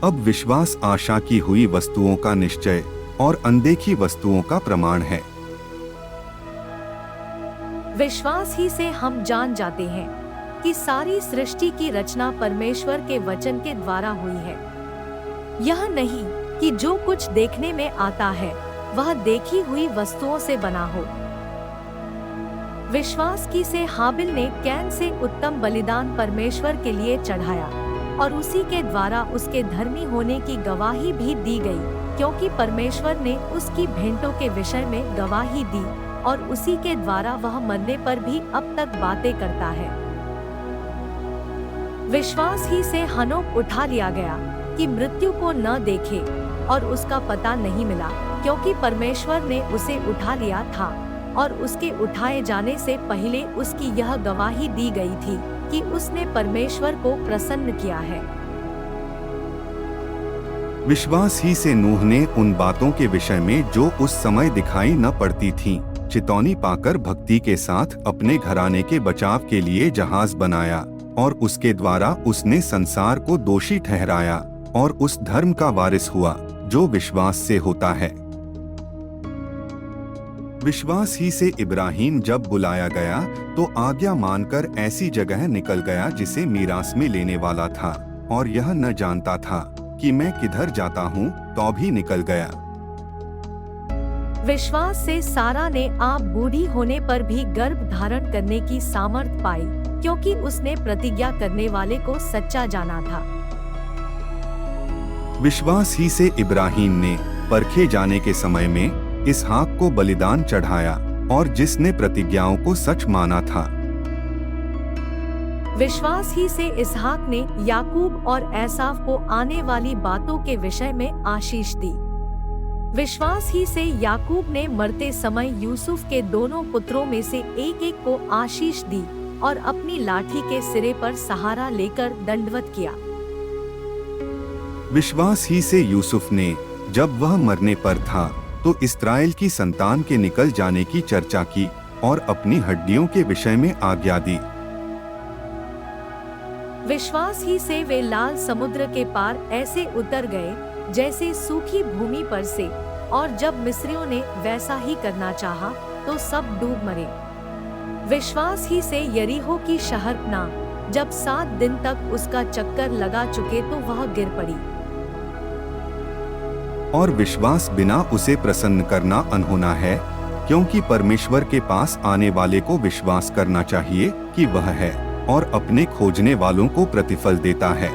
अब विश्वास आशा की हुई वस्तुओं का निश्चय और अनदेखी वस्तुओं का प्रमाण है। विश्वास ही से हम जान जाते हैं कि सारी सृष्टि की रचना परमेश्वर के वचन के द्वारा हुई है। यह नहीं कि जो कुछ देखने में आता है वह देखी हुई वस्तुओं से बना हो। विश्वास की से हाबिल ने कैन से उत्तम बलिदान परमेश्वर के लिए चढ़ाया और उसी के द्वारा उसके धर्मी होने की गवाही भी दी गई, क्योंकि परमेश्वर ने उसकी भेंटों के विषय में गवाही दी और उसी के द्वारा वह मरने पर भी अब तक बातें करता है। विश्वास ही से हनोक उठा लिया गया कि मृत्यु को न देखे और उसका पता नहीं मिला, क्योंकि परमेश्वर ने उसे उठा लिया था और उसके उठाए जाने से पहले उसकी यह गवाही दी गई थी कि उसने परमेश्वर को प्रसन्न किया है। विश्वास ही से नूह ने उन बातों के विषय में जो उस समय दिखाई न पड़ती थीं, चेतावनी पाकर भक्ति के साथ अपने घराने के बचाव के लिए जहाज बनाया और उसके द्वारा उसने संसार को दोषी ठहराया और उस धर्म का वारिस हुआ जो विश्वास से होता है। विश्वास ही से इब्राहिम जब बुलाया गया तो आज्ञा मानकर ऐसी जगह निकल गया जिसे मीरास में लेने वाला था, और यह न जानता था कि मैं किधर जाता हूँ, तो भी निकल गया। विश्वास से सारा ने आप बूढ़ी होने पर भी गर्भ धारण करने की सामर्थ पाई, क्योंकि उसने प्रतिज्ञा करने वाले को सच्चा जाना था। विश्वास ही से इब्राहिम ने परखे जाने के समय में इसहाक को बलिदान चढ़ाया, और जिसने प्रतिज्ञाओं को सच माना था। विश्वास ही से इसहाक ने याकूब और एसाव को आने वाली बातों के विषय में आशीष दी। विश्वास ही से याकूब ने मरते समय यूसुफ के दोनों पुत्रों में से एक एक को आशीष दी और अपनी लाठी के सिरे पर सहारा लेकर दंडवत किया। विश्वास ही से यूसुफ ने जब वह मरने पर था तो इस्राएल की संतान के निकल जाने की चर्चा की और अपनी हड्डियों के विषय में आज्ञा दी। विश्वास ही से वे लाल समुद्र के पार ऐसे उतर गए जैसे सूखी भूमि पर से, और जब मिस्रियों ने वैसा ही करना चाहा तो सब डूब मरे। विश्वास ही से यरीहो की शहरपनाह जब 7 दिन तक उसका चक्कर लगा चुके तो वह गिर पड़ी। और विश्वास बिना उसे प्रसन्न करना अनहोना है, क्योंकि परमेश्वर के पास आने वाले को विश्वास करना चाहिए कि वह है और अपने खोजने वालों को प्रतिफल देता है।